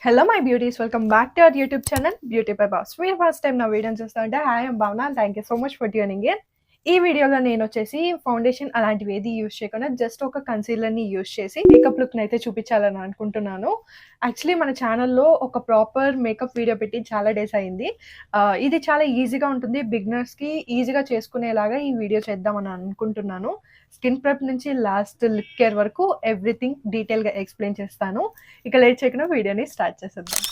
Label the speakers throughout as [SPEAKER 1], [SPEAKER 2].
[SPEAKER 1] Hello my beauties, welcome back to our YouTube channel Beauty by Boss. మీరు first time నా వీడియోని చూస్తుంటే hi భావన, thank you so much for tuning in. ఈ వీడియోలో నేను వచ్చేసి ఫౌండేషన్ అలాంటివి ఏది యూజ్ చేయకుండా జస్ట్ ఒక కన్సీలర్ని యూజ్ చేసి మేకప్ లుక్ని అయితే చూపించాలని అనుకుంటున్నాను. యాక్చువల్లీ మన ఛానల్లో ఒక ప్రాపర్ మేకప్ వీడియో పెట్టి చాలా డేస్ అయింది. ఇది చాలా ఈజీగా ఉంటుంది, బిగినర్స్కి ఈజీగా చేసుకునేలాగా ఈ వీడియో చేద్దామని అనుకుంటున్నాను. స్కిన్ ప్రెప్ నుంచి లాస్ట్ లిప్ కేర్ వరకు ఎవ్రీథింగ్ డీటెయిల్గా ఎక్స్ప్లెయిన్ చేస్తాను. ఇక లేట్ చేయకుండా వీడియోని స్టార్ట్ చేసేద్దాం.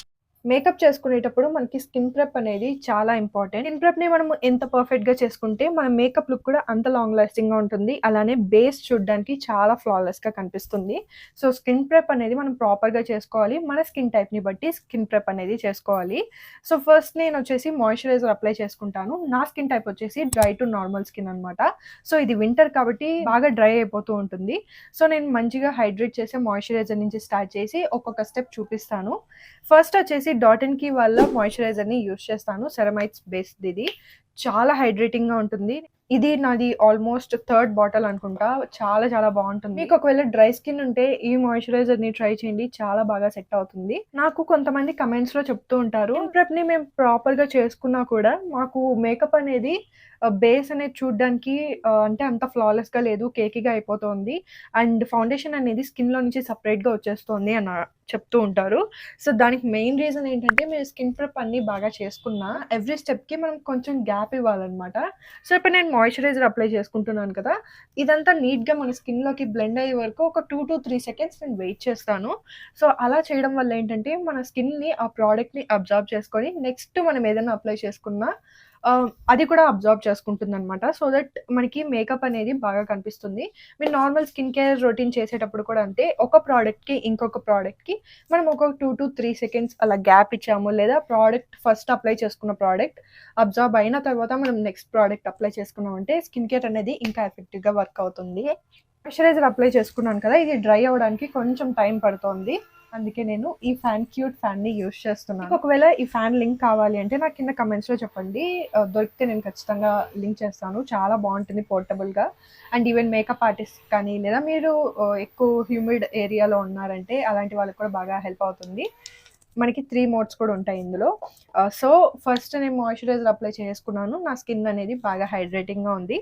[SPEAKER 1] మేకప్ చేసుకునేటప్పుడు మనకి స్కిన్ ప్రెప్ అనేది చాలా ఇంపార్టెంట్. స్కిన్ ప్రెప్ని మనం ఎంత పర్ఫెక్ట్గా చేసుకుంటే మన మేకప్ లుక్ కూడా అంత లాంగ్ లాస్టింగ్గా ఉంటుంది. అలానే బేస్ చూడడానికి చాలా ఫ్లాలెస్గా కనిపిస్తుంది. సో స్కిన్ ప్రెప్ అనేది మనం ప్రాపర్గా చేసుకోవాలి. మన స్కిన్ టైప్ని బట్టి స్కిన్ ప్రెప్ అనేది చేసుకోవాలి. సో ఫస్ట్ నేను వచ్చేసి మాయిశ్చరైజర్ అప్లై చేసుకుంటాను. నా స్కిన్ టైప్ వచ్చేసి డ్రై టు నార్మల్ స్కిన్ అనమాట. సో ఇది వింటర్ కాబట్టి బాగా డ్రై అయిపోతూ ఉంటుంది. సో నేను మంచిగా హైడ్రేట్ చేసే మాయిశ్చరైజర్ నుంచి స్టార్ట్ చేసి ఒక్కొక్క స్టెప్ చూపిస్తాను. ఫస్ట్ వచ్చేసి డాట్&కీ కి వాళ్ళ మాయిశ్చరైజర్ని యూజ్ చేస్తాను. సెరమైట్స్ బేస్డ్ ఇది చాలా హైడ్రేటింగ్గా ఉంటుంది. ఇది నాది ఆల్మోస్ట్ థర్డ్ బాటిల్ అనుకుంటా. చాలా చాలా బాగుంటుంది. మీకు ఒకవేళ డ్రై స్కిన్ ఉంటే ఈ మాయిశ్చరైజర్ని ట్రై చేయండి, చాలా బాగా సెట్ అవుతుంది. నాకు కొంతమంది కమెంట్స్లో చెప్తూ ఉంటారు, ప్రెప్ని మేము ప్రాపర్గా చేసుకున్నా కూడా మాకు మేకప్ అనేది బేస్ అనేది చూడడానికి అంటే అంత ఫ్లాలెస్గా లేదు, కేకీగా అయిపోతుంది అండ్ ఫౌండేషన్ అనేది స్కిన్లో నుంచి సపరేట్గా వచ్చేస్తుంది అని చెప్తూ ఉంటారు. సో దానికి మెయిన్ రీజన్ ఏంటంటే మీరు స్కిన్ ప్రెప్ అన్నీ బాగా చేసుకున్నా ఎవ్రీ స్టెప్కి మనం కొంచెం గ్యాప్ ఇవ్వాలన్నమాట. సో ఇప్పుడు నేను మాయిశ్చరైజర్ అప్లై చేసుకుంటున్నాను కదా, ఇదంతా నీట్గా మన స్కిన్లోకి బ్లెండ్ అయ్యే వరకు ఒక 2 to 3 seconds నేను వెయిట్ చేస్తాను. సో అలా చేయడం వల్ల ఏంటంటే మన స్కిన్ని ఆ ప్రోడక్ట్ని అబ్జర్వ్ చేసుకొని నెక్స్ట్ మనం ఏదైనా అప్లై చేసుకున్నా అది కూడా అబ్జర్వ్ చేసుకుంటుంది అనమాట. సో దట్ మనకి మేకప్ అనేది బాగా కనిపిస్తుంది. మీరు నార్మల్ స్కిన్ కేర్ రొటీన్ చేసేటప్పుడు కూడా అంతే, ఒక ప్రోడక్ట్కి ఇంకొక ప్రోడక్ట్కి మనం ఒక 2 to 3 seconds అలా గ్యాప్ ఇచ్చాము, లేదా ప్రోడక్ట్ ఫస్ట్ అప్లై చేసుకున్న ప్రోడక్ట్ అబ్జర్వ్ అయిన తర్వాత మనం నెక్స్ట్ ప్రోడక్ట్ అప్లై చేసుకున్నామంటే స్కిన్ కేర్ అనేది ఇంకా ఎఫెక్టివ్గా వర్క్ అవుతుంది. మాయిశ్చరైజర్ అప్లై చేసుకున్నాను కదా, ఇది డ్రై అవ్వడానికి కొంచెం టైం పడుతుంది. అందుకే నేను ఈ క్యూట్ ఫ్యాన్ని యూజ్ చేస్తున్నాను. ఒకవేళ ఈ ఫ్యాన్ లింక్ కావాలి అంటే నాకు కింద కమెంట్స్లో చెప్పండి, దొరికితే నేను ఖచ్చితంగా లింక్ చేస్తాను. చాలా బాగుంటుంది పోర్టబుల్గా. అండ్ ఈవెన్ మేకప్ ఆర్టిస్ట్ కానీ, లేదా మీరు ఎక్కువ హ్యూమిడ్ ఏరియాలో ఉన్నారంటే అలాంటి వాళ్ళకి కూడా బాగా హెల్ప్ అవుతుంది. మనకి 3 మోడ్స్ కూడా ఉంటాయి ఇందులో. సో ఫస్ట్ నేను మాయిశ్చరైజర్ అప్లై చేసుకున్నాను. నా స్కిన్ అనేది బాగా హైడ్రేటింగ్గా ఉంది.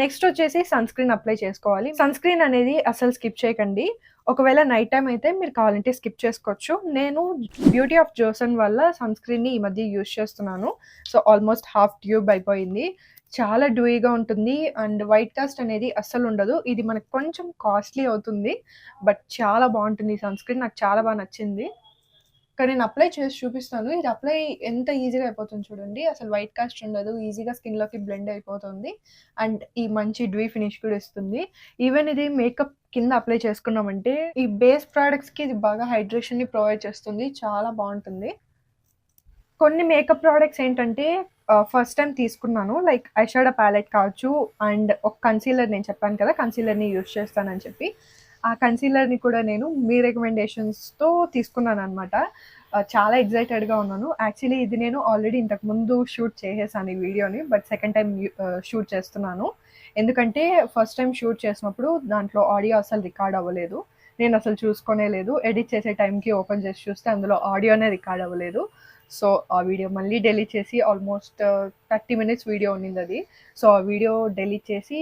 [SPEAKER 1] నెక్స్ట్ వచ్చేసి సన్ స్క్రీన్ అప్లై చేసుకోవాలి. సన్ స్క్రీన్ అనేది అసలు స్కిప్ చేయకండి. ఒకవేళ నైట్ టైం అయితే మీరు కావాలంటే స్కిప్ చేసుకోవచ్చు. నేను బ్యూటీ ఆఫ్ జోసన్ వల్ల సన్ స్క్రీన్ని ఈ మధ్య యూజ్ చేస్తున్నాను. సో ఆల్మోస్ట్ హాఫ్ ట్యూబ్ అయిపోయింది. చాలా డ్యూయిగా ఉంటుంది అండ్ వైట్ కాస్ట్ అనేది అస్సలు ఉండదు. ఇది మనకు కొంచెం కాస్ట్లీ అవుతుంది, బట్ చాలా బాగుంటుంది ఈ సన్ స్క్రీన్. నాకు చాలా బాగా నచ్చింది. ఇక్కడ నేను అప్లై చేసి చూపిస్తాను. ఇది అప్లై ఎంత ఈజీగా అయిపోతుంది చూడండి. అసలు వైట్ కాస్ట్ ఉండదు, ఈజీగా స్కిన్లోకి బ్లెండ్ అయిపోతుంది అండ్ ఈ మంచి డ్యూయి ఫినిష్ కూడా ఇస్తుంది. ఈవెన్ ఇది మేకప్ కింద అప్లై చేసుకున్నామంటే ఈ బేస్ ప్రోడక్ట్స్కి ఇది బాగా హైడ్రేషన్ని ప్రొవైడ్ చేస్తుంది. చాలా బాగుంటుంది. కొన్ని మేకప్ ప్రోడక్ట్స్ ఏంటంటే ఫస్ట్ టైం తీసుకున్నాను, లైక్ ఐషాడో ప్యాలెట్ కావచ్చు అండ్ ఒక కన్సీలర్. నేను చెప్పాను కదా కన్సీలర్ని యూజ్ చేస్తానని చెప్పి, ఆ కన్సీలర్ని కూడా నేను మీ రికమెండేషన్స్తో తీసుకున్నాను అనమాట. చాలా ఎగ్జైటెడ్గా ఉన్నాను. యాక్చువల్లీ ఇది నేను ఆల్రెడీ ఇంతకుముందు షూట్ చేసేసాను ఈ వీడియోని, బట్ సెకండ్ టైం షూట్ చేస్తున్నాను. ఎందుకంటే ఫస్ట్ టైం షూట్ చేసినప్పుడు దాంట్లో ఆడియో అసలు రికార్డ్ అవ్వలేదు. నేను అసలు చూసుకోనే లేదు. ఎడిట్ చేసే టైంకి ఓపెన్ చేసి చూస్తే అందులో ఆడియోనే రికార్డ్ అవ్వలేదు. సో ఆ వీడియో మళ్ళీ డెలీట్ చేసి ఆల్మోస్ట్ 30 minutes వీడియో ఉన్నింది అది. సో ఆ వీడియో డెలీట్ చేసి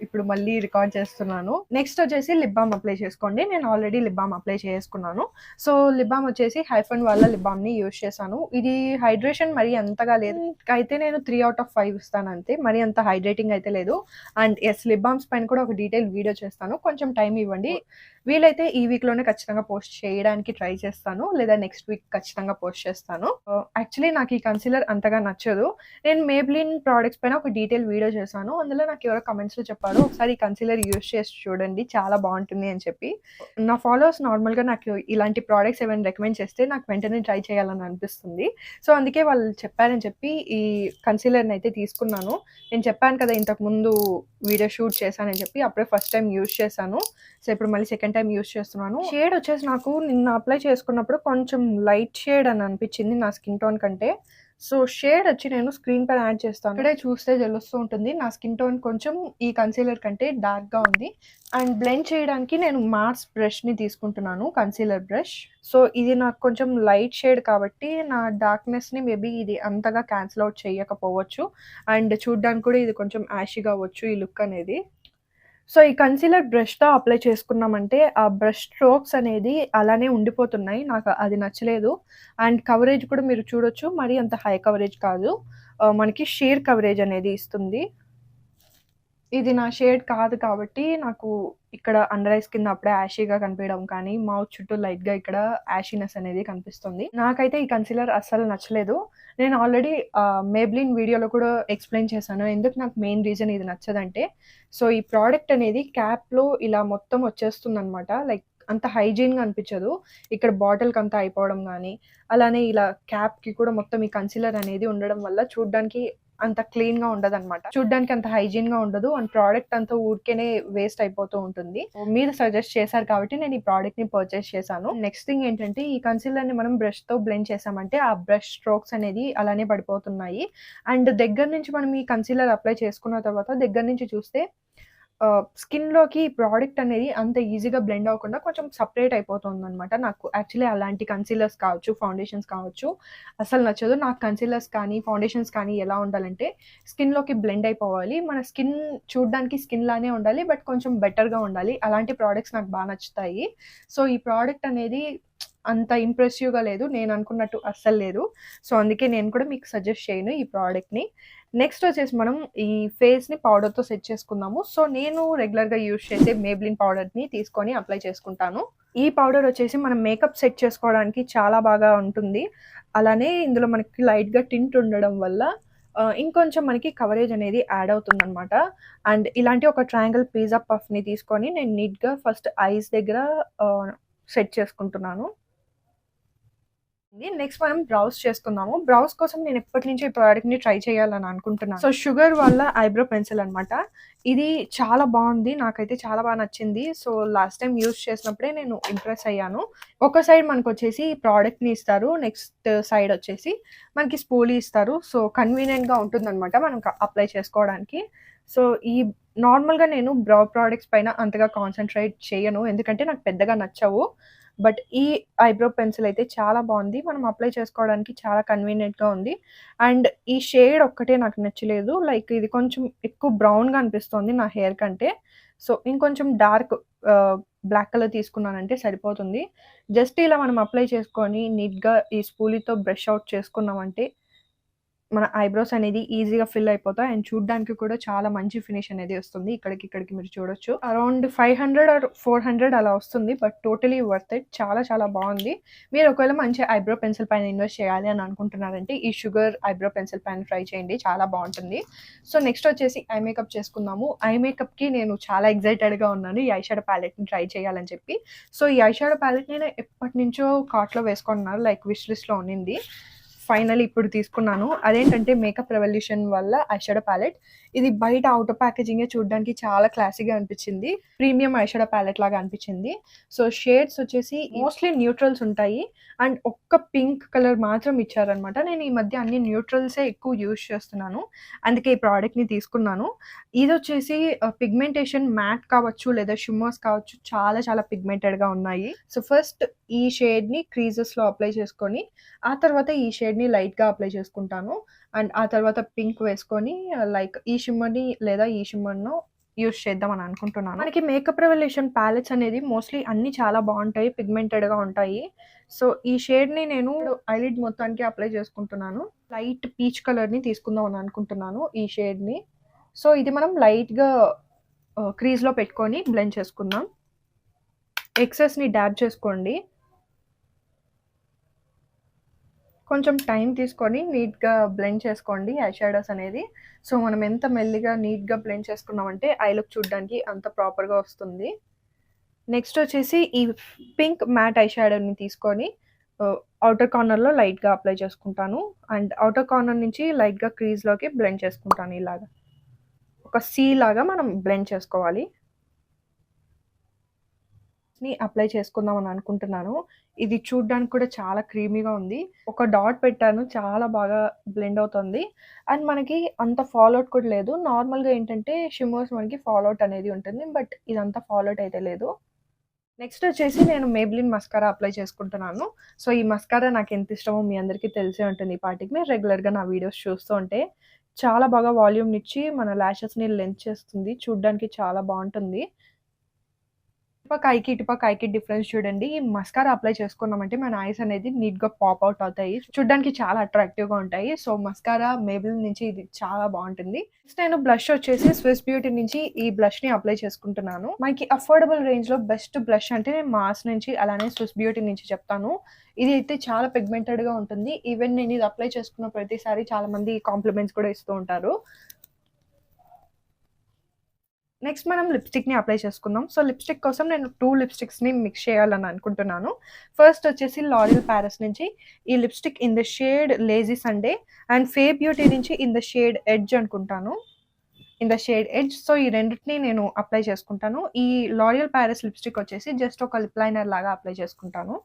[SPEAKER 1] ఇప్పుడు మళ్ళీ రికార్డ్ చేస్తున్నాను. నెక్స్ట్ వచ్చేసి లిప్ బామ్ అప్లై చేసుకోండి. నేను ఆల్రెడీ లిప్ బామ్ అప్లై చేసుకున్నాను. సో లిప్ బామ్ వచ్చేసి హైఫన్ వాళ్ళ లిప్ బామ్ని యూజ్ చేశాను. ఇది హైడ్రేషన్ మరీ అంతగా లేదు, అయితే నేను 3 out of 5 ఇస్తాను అంతే. మరీ అంత హైడ్రేటింగ్ అయితే లేదు. అండ్ ఎస్, లిప్ బామ్స్ పైన కూడా ఒక డీటెయిల్ వీడియో చేస్తాను, కొంచెం టైం ఇవ్వండి. వీలైతే ఈ వీక్లోనే ఖచ్చితంగా పోస్ట్ చేయడానికి ట్రై చేస్తాను, లేదా నెక్స్ట్ వీక్ ఖచ్చితంగా పోస్ట్ చేస్తాను. యాక్చువల్లీ నాకు ఈ కన్సీలర్ అంతగా నచ్చదు. నేను మేబ్లిన్ ప్రోడక్ట్స్ పైన ఒక డీటెయిల్ వీడియో చేశాను. అందులో నాకు ఎవరో కమెంట్స్లో చెప్పారు, ఒకసారి ఈ కన్సీలర్ యూజ్ చేసి చూడండి, చాలా బాగుంటుంది అని చెప్పి. నా ఫాలోవర్స్ నార్మల్గా నాకు ఇలాంటి ప్రోడక్ట్స్ ఏమైనా రికమెండ్ చేస్తే నాకు వెంటనే ట్రై చేయాలని అనిపిస్తుంది. సో అందుకే వాళ్ళు చెప్పారని చెప్పి ఈ కన్సీలర్ని అయితే తీసుకున్నాను. నేను చెప్పాను కదా ఇంతకుముందు వీడియో షూట్ చేశానని చెప్పి, అప్పుడే ఫస్ట్ టైం యూజ్ చేశాను. సో ఇప్పుడు మళ్ళీ సెకండ్ టైం యూజ్ చేస్తున్నాను. షేడ్ వచ్చేసి నాకు నిన్న అప్లై చేసుకున్నప్పుడు కొంచెం లైట్ షేడ్ అని అనిపించింది నా స్కిన్ టోన్ కంటే. సో షేడ్ వచ్చి నేను స్క్రీన్ పైన యాడ్ చేస్తాను. ఇక్కడే చూస్తే తెలుస్తూ ఉంటుంది నా స్కిన్ టోన్ కొంచెం ఈ కన్సీలర్ కంటే డార్క్గా ఉంది. అండ్ బ్లెండ్ చేయడానికి నేను మార్స్ బ్రష్ని తీసుకుంటున్నాను, కన్సీలర్ బ్రష్. సో ఇది నాకు కొంచెం లైట్ షేడ్ కాబట్టి నా డార్క్నెస్ని మేబీ ఇది అంతగా క్యాన్సిల్ అవుట్ చేయకపోవచ్చు. అండ్ చూడ్డానికి కూడా ఇది కొంచెం యాషీగా అవ్వచ్చు ఈ లుక్ అనేది. సో ఈ కన్సీలర్ బ్రష్‌తో అప్లై చేసుకున్నామంటే, ఆ బ్రష్ స్ట్రోక్స్ అనేది అలానే ఉండిపోతున్నాయి. నాకు అది నచ్చలేదు. అండ్ కవరేజ్ కూడా మీరు చూడొచ్చు. మరీ అంత హై కవరేజ్ కాదు. మనకి షేర్ కవరేజ్ అనేది ఇస్తుంది. ఇది నా షేడ్ కాదు కాబట్టి నాకు ఇక్కడ అండర్ ఐస్ కింద అప్పుడే యాషీగా కనిపియడం కానీ, మౌత్ చుట్టూ లైట్‌గా ఇక్కడ యాషీనెస్ అనేది కనిపిస్తుంది. నాకైతే ఈ కన్సీలర్ అస్సలు నచ్చలేదు. నేను ఆల్రెడీ మేబ్లిన్ వీడియోలో కూడా ఎక్స్‌ప్లెయిన్ చేశాను. ఎందుకు నాకు మెయిన్ రీజన్ ఇది నచ్చదంటే, సో ఈ ప్రోడక్ట్ అనేది క్యాప్‌లో ఇలా మొత్తం వచ్చేస్తుందనమాట. లైక్ అంత హైజీన్‌గా అనిపించదు. ఇక్కడ బాటిల్‌కంతా అయిపోవడం గానీ, అలానే ఇలా క్యాప్‌కి కూడా మొత్తం ఈ కన్సీలర్ అనేది ఉండడం వల్ల చూడ్డానికి అంత క్లీన్‌గా ఉండదనమాట. చూడ్డానికి అంత హైజీన్‌గా ఉండదు. అండ్ ప్రోడక్ట్ అంతా ఊరికేనే వేస్ట్ అయిపోతూ ఉంటుంది. మీరు సజెస్ట్ చేశారు కాబట్టి నేను ఈ ప్రోడక్ట్‌ని పర్చేస్ చేశాను. నెక్స్ట్ థింగ్ ఏంటంటే ఈ కన్సీలర్‌ని మనం బ్రష్‌తో బ్లెండ్ చేసామంటే ఆ బ్రష్ స్ట్రోక్స్ అనేది అలానే పడిపోతున్నాయి. అండ్ దగ్గర నుంచి మనం ఈ కన్సీలర్ అప్లై చేసుకున్న తర్వాత దగ్గర నుంచి చూస్తే స్కిన్‌లోకి ప్రోడక్ట్ అనేది అంత ఈజీగా బ్లెండ్ అవ్వకుండా కొంచెం సెపరేట్ అయిపోతుందనమాట. నాకు యాక్చువల్లీ అలాంటి కన్సీలర్స్ కావచ్చు, ఫౌండేషన్స్ కావచ్చు అసలు నచ్చదు. నాకు కన్సీలర్స్ కానీ, ఫౌండేషన్స్ కానీ ఎలా ఉండాలంటే స్కిన్‌లోకి బ్లెండ్ అయిపోవాలి. మన స్కిన్ చూడ్డానికి స్కిన్ లానే ఉండాలి. బట్ కొంచెం బెటర్‌గా ఉండాలి. అలాంటి ప్రొడక్ట్స్ నాకు బా నచ్చుతాయి. సో ఈ ప్రోడక్ట్ అనేది అంత ఇంప్రెసివ్‌గా లేదు. నేను అనుకున్నట్టు అస్సలు లేదు. సో అందుకే నేను కూడా మీకు సజెస్ట్ చేయను ఈ ప్రోడక్ట్‌ని. నెక్స్ట్ వచ్చేసి మనం ఈ ఫేస్‌ని పౌడర్‌తో సెట్ చేసుకుందాము. సో నేను రెగ్యులర్‌గా యూజ్ చేసే మేబ్లిన్ పౌడర్‌ని తీసుకొని అప్లై చేసుకుంటాను. ఈ పౌడర్ వచ్చేసి మనం మేకప్ సెట్ చేసుకోవడానికి చాలా బాగా ఉంటుంది. అలానే ఇందులో మనకి లైట్‌గా టింట్ ఉండడం వల్ల ఇంకొంచెం మనకి కవరేజ్ అనేది యాడ్ అవుతుందనమాట. అండ్ ఇలాంటి ఒక ట్రయాంగిల్ పిజ్జా పఫ్‌ని తీసుకొని నేను నీట్‌గా ఫస్ట్ ఐస్ దగ్గర సెట్ చేసుకుంటున్నాను. నెక్స్ట్ మనం బ్రౌజ్ చేసుకుందాము. బ్రౌజ్ కోసం నేను ఎప్పటినుంచో ఈ ప్రోడక్ట్‌ని ట్రై చేయాలని అనుకుంటున్నాను. సో షుగర్ వాళ్ళ ఐబ్రో పెన్సిల్ అనమాట. ఇది చాలా బాగుంది. నాకైతే చాలా బాగా నచ్చింది. సో లాస్ట్ టైమ్ యూజ్ చేసినప్పుడే నేను ఇంప్రెస్ అయ్యాను. ఒక సైడ్ మనకొచ్చేసి ఈ ప్రోడక్ట్‌ని ఇస్తారు. నెక్స్ట్ సైడ్ వచ్చేసి మనకి స్పూలీ ఇస్తారు. సో కన్వీనియంట్‌గా ఉంటుందనమాట మనం అప్లై చేసుకోవడానికి. సో ఈ నార్మల్‌గా నేను బ్రౌ ప్రొడక్ట్స్ పైన అంతగా కాన్సంట్రేట్ చేయను. ఎందుకంటే నాకు పెద్దగా నచ్చవు. బట్ ఈ ఐబ్రో పెన్సిల్ అయితే చాలా బాగుంది. మనం అప్లై చేసుకోవడానికి చాలా కన్వీనియంట్‌గా ఉంది. అండ్ ఈ షేడ్ ఒక్కటే నాకు నచ్చలేదు. లైక్ ఇది కొంచెం ఎక్కువ బ్రౌన్‌గా అనిపిస్తోంది నా హెయిర్ కంటే. సో ఇంకొంచెం డార్క్ బ్లాక్ కలర్ తీసుకున్నానంటే సరిపోతుంది. జస్ట్ ఇలా మనం అప్లై చేసుకొని నీట్‌గా ఈ స్పూలీతో బ్రష్ అవుట్ చేసుకున్నామంటే మన ఐబ్రోస్ అనేది ఈజీగా ఫిల్ అయిపోతాయి. అండ్ చూడ్డానికి కూడా చాలా మంచి ఫినిష్ అనేది వస్తుంది. ఇక్కడికి మీరు చూడొచ్చు. అరౌండ్ 500 ఆర్ 400 అలా వస్తుంది. But totally worth it. చాలా చాలా బాగుంది. మీరు ఒకవేళ మంచి ఐబ్రో పెన్సిల్ పైన ఇన్వెస్ట్ చేయాలి అని అనుకుంటున్నారంటే ఈ షుగర్ ఐబ్రో పెన్సిల్ పైన ట్రై చేయండి. చాలా బాగుంటుంది. సో నెక్స్ట్ వచ్చేసి ఐ మేకప్ చేసుకుందాము. ఐ మేకప్‌కి నేను చాలా ఎక్సైటెడ్‌గా ఉన్నాను. ఈ ఐ షాడో ప్యాలెట్‌ని ట్రై చేయాలని చెప్పి. సో ఈ ఐ షాడో ప్యాలెట్ నేను ఎప్పటినుంచో కార్ట్‌లో వేసుకున్నాను. లైక్ విష్ లిస్ట్‌లో ఉన్నింది. ఫైనల్లీ ఇప్పుడు తీసుకున్నాను. అదేంటంటే మేకప్ రెవల్యూషన్ వల్ల ఐ షాడో ప్యాలెట్. ఇది బయట ఔటర్ ప్యాకేజింగే చూడడానికి చాలా క్లాసీగా అనిపించింది. ప్రీమియం ఐ షాడో ప్యాలెట్ లాగా అనిపించింది. సో షేడ్స్ వచ్చేసి మోస్ట్లీ న్యూట్రల్స్ ఉంటాయి. అండ్ ఒక్క పింక్ కలర్ మాత్రం ఇచ్చారనమాట. నేను ఈ మధ్య అన్ని న్యూట్రల్సే ఎక్కువ యూజ్ చేస్తున్నాను. అందుకే ఈ ప్రోడక్ట్‌ని తీసుకున్నాను. ఇది వచ్చేసి పిగ్మెంటేషన్ మ్యాట్ కావచ్చు లేదా షిమ్మర్స్ కావచ్చు చాలా చాలా పిగ్మెంటెడ్‌గా ఉన్నాయి. సో ఫస్ట్ ఈ షేడ్‌ని క్రీజెస్‌లో అప్లై చేసుకొని ఆ తర్వాత ఈ షేడ్‌ని లైట్‌గా అప్లై చేసుకుంటాను. అండ్ ఆ తర్వాత పింక్ వేసుకొని లైక్ ఈ షిమ్మర్‌ని లేదా ఈ షిమ్మర్‌నో యూజ్ చేద్దాం అని అనుకుంటున్నాను. మనకి మేకప్ రెవల్యూషన్ ప్యాలెట్స్ అనేది మోస్ట్‌లీ అన్నీ చాలా బాగుంటాయి. పిగ్మెంటెడ్‌గా ఉంటాయి. సో ఈ షేడ్‌ని నేను ఐలిడ్ మొత్తానికి అప్లై చేసుకుంటున్నాను. లైట్ పీచ్ కలర్‌ని తీసుకుందాం అని అనుకుంటున్నాను ఈ షేడ్‌ని. సో ఇది మనం లైట్‌గా క్రీజ్‌లో పెట్టుకొని బ్లెండ్ చేసుకుందాం. ఎక్సెస్‌ని డాబ్ చేసుకోండి. కొంచెం టైం తీసుకొని నీట్‌గా బ్లెండ్ చేసుకోండి ఐ షాడోస్ అనేది. సో మనం ఎంత మెల్లిగా నీట్‌గా బ్లెండ్ చేసుకున్నామంటే ఐ లుక్ చూడడానికి అంత ప్రాపర్‌గా వస్తుంది. నెక్స్ట్ వచ్చేసి ఈ పింక్ మ్యాట్ ఐ షాడోని తీసుకొని ఔటర్ కార్నర్‌లో లైట్‌గా అప్లై చేసుకుంటాను. అండ్ ఔటర్ కార్నర్ నుంచి లైట్‌గా క్రీజ్‌లోకి బ్లెండ్ చేసుకుంటాను ఇలాగా. ఒక సి లాగా మనం బ్లెండ్ చేసుకోవాలి. లిప్స్టిక్స్ని అప్లై చేసుకుందాం అని అనుకుంటున్నాను. ఇది చూడ్డానికి కూడా చాలా క్రీమీగా ఉంది. ఒక డాట్ పెట్టాను, చాలా బాగా బ్లెండ్ అవుతుంది. అండ్ మనకి అంత ఫాల్ అవుట్ కూడా లేదు. నార్మల్‌గా ఏంటంటే షిమ్మర్స్ మనకి ఫాల్ అవుట్ అనేది ఉంటుంది. బట్ ఇదంతా ఫాల్ అవుట్ అయితే లేదు. నెక్స్ట్ వచ్చేసి నేను మేబ్లిన్ మస్కారా అప్లై చేసుకుంటున్నాను. సో, ఈ మస్కారా నాకెంత ఇష్టమో మీ అందరికీ తెలిసే ఉంటుంది ఈ పాటికి. మీరు రెగ్యులర్‌గా నా వీడియోస్ చూస్తూ ఉంటే. చాలా బాగా వాల్యూమ్‌నిచ్చి మన లాషెస్‌ని లెంత్ చేస్తుంది. చూడ్డానికి చాలా బావుంటుంది. ఇటుపక్క ఐకి డిఫరెన్స్ చూడండి. ఈ మస్కారా అప్లై చేసుకున్నామంటే మన ఐస్ అనేది నీట్‌గా పాప్ అవుట్ అవుతాయి. చూడ్డానికి చాలా అట్రాక్టివ్‌గా ఉంటాయి. సో, మస్కారా మేబిలిన్ నుంచి ఇది చాలా బావుంటుంది. నెక్స్ట్ నేను బ్లష్ వచ్చేసి స్విస్ బ్యూటీ నుంచి ఈ బ్లష్‌ని అప్లై చేసుకుంటున్నాను. మనకి అఫోర్డబుల్ రేంజ్‌లో బెస్ట్ బ్లష్ అంటే నేను మార్స్ నుంచి అలానే స్విస్ బ్యూటీ నుంచి చెప్తాను. ఇది అయితే చాలా పిగ్మెంటెడ్‌గా ఉంటుంది. ఈవెన్ నేను ఇది అప్లై చేసుకున్న ప్రతిసారి చాలా మంది కాంప్లిమెంట్స్ కూడా ఇస్తూ ఉంటారు. నెక్స్ట్ మనం లిప్‌స్టిక్‌ని అప్లై చేసుకుందాం. సో, లిప్‌స్టిక్ కోసం నేను 2 లిప్‌స్టిక్స్‌ని మిక్స్ చేయాలని అనుకుంటున్నాను. ఫస్ట్ వచ్చేసి లారియల్ పారిస్ నుంచి ఈ lipstick in the shade lazy Sunday and ఫే బ్యూటీ నుంచి ఇన్ ద షేడ్ ఎడ్జ్ అనుకుంటాను. In the shade edge. So, ఈ రెండిటిని నేను అప్లై చేసుకుంటాను. ఈ లారియల్ పారిస్ లిప్‌స్టిక్ వచ్చేసి జస్ట్ ఒక లిప్ లైనర్ లాగా అప్లై చేసుకుంటాను.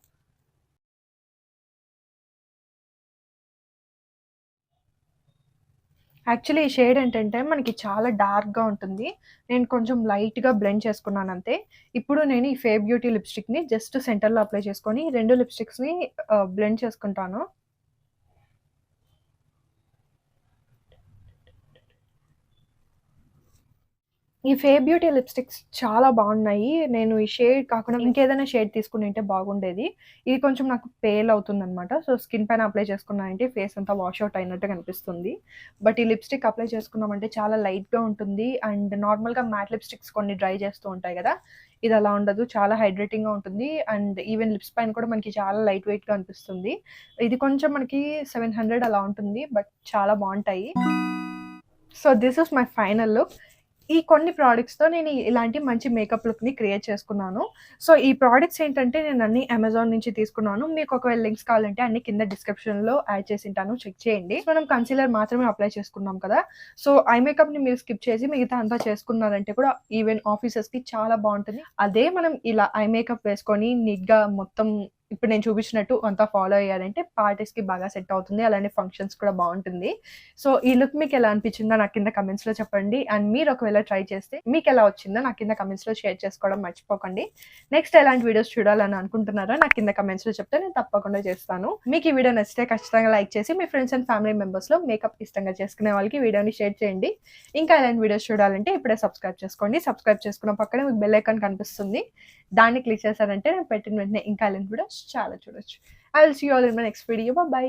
[SPEAKER 1] యాక్చువల్లీ ఈ షేడ్ ఏంటంటే మనకి చాలా డార్క్‌గా ఉంటుంది. నేను కొంచెం లైట్‌గా బ్లెండ్ చేసుకున్నానంతే. ఇప్పుడు నేను ఈ ఫే బ్యూటీ లిప్‌స్టిక్‌ని జస్ట్ సెంటర్‌లో అప్లై చేసుకొని 2 లిప్‌స్టిక్స్‌ని బ్లెండ్ చేసుకుంటాను. ఈ ఫే బ్యూటీ లిప్‌స్టిక్స్ చాలా బాగున్నాయి. నేను ఈ షేడ్ కాకుండా ఇంకేదైనా షేడ్ తీసుకునుంటే బాగుండేది. ఇది కొంచెం నాకు పేల్ అవుతుందనమాట. సో, స్కిన్ పైన అప్లై చేసుకున్నానంటే ఫేస్ అంతా వాష్ ఔట్ అయినట్టుగా అనిపిస్తుంది. బట్ ఈ లిప్‌స్టిక్ అప్లై చేసుకున్నామంటే చాలా లైట్‌గా ఉంటుంది. అండ్ నార్మల్‌గా మ్యాట్ లిప్‌స్టిక్స్ కొన్ని డ్రై చేస్తూ ఉంటాయి గదా! ఇది అలా ఉండదు. చాలా హైడ్రేటింగ్‌గా ఉంటుంది. అండ్ ఈవెన్ లిప్స్ పైన కూడా మనకి చాలా లైట్ వెయిట్‌గా అనిపిస్తుంది. ఇది కొంచెం మనకి 700 అలా ఉంటుంది. బట్ చాలా బావుంటాయి. So, this is my final look. ఈ కొన్ని ప్రొడక్ట్స్‌తో నేను ఇలాంటి మంచి మేకప్ లుక్‌ని క్రియేట్ చేసుకున్నాను. సో, ఈ ప్రొడక్ట్స్ ఏంటంటే నేను అన్నీ అమెజాన్ నుంచి తీసుకున్నాను. మీకు ఒకవేళ లింక్స్ కావాలంటే అన్ని కింద డిస్క్రిప్షన్‌లో యాడ్ చేసుంటాను. చెక్ చేయండి. మనం కన్సీలర్ మాత్రమే అప్లై చేసుకున్నాం కదా! సో, ఐ మేకప్‌ని మీరు స్కిప్ చేసి మిగతా అంతా చేసుకున్నారంటే కూడా ఈవెన్ ఆఫీసెస్‌కి చాలా బావుంటుంది. అదే మనం ఇలా ఐ మేకప్ వేసుకొని నీట్‌గా మొత్తం ఇప్పుడు నేను చూపించినట్టు అంతా ఫాలో అయ్యారంటే పార్టీస్‌కి బాగా సెట్ అవుతుంది. అలానే ఫంక్షన్స్ కూడా బావుంటుంది. సో, ఈ లుక్ మీకెలా అనిపించిందో నాకు కింద కామెంట్స్‌లో చెప్పండి. అండ్ మీరు ఒకవేళ ట్రై చేస్తే మీకెలా వచ్చిందో నాకు కింద కామెంట్స్‌లో షేర్ చేసుకోవడం మర్చిపోకండి. నెక్స్ట్ ఎలాంటి వీడియోస్ చూడాలని అనుకుంటున్నారో నాకు కింద కామెంట్స్‌లో చెప్తే నేను తప్పకుండా చేస్తాను. మీకు ఈ వీడియో నచ్చితే ఖచ్చితంగా లైక్ చేసి మీ ఫ్రెండ్స్ అండ్ ఫ్యామిలీ మెంబర్స్‌లో మేకప్ ఇష్టంగా చేసుకునే వాళ్ళకి వీడియోని షేర్ చేయండి. ఇంకా ఎలాంటి వీడియోస్ చూడాలంటే ఇప్పుడే సబ్స్క్రైబ్ చేసుకోండి. సబ్స్క్రైబ్ చేసుకున్న పక్కనే మీకు బెల్ ఐకాన్ కనిపిస్తుంది. దాన్ని క్లిక్ చేశారంటే నేను పెట్టిన వెంటనే ఇంకా ఎలాంటి వీడియోస్ చాలా చూడొచ్చు. I will see you all in my next video. By.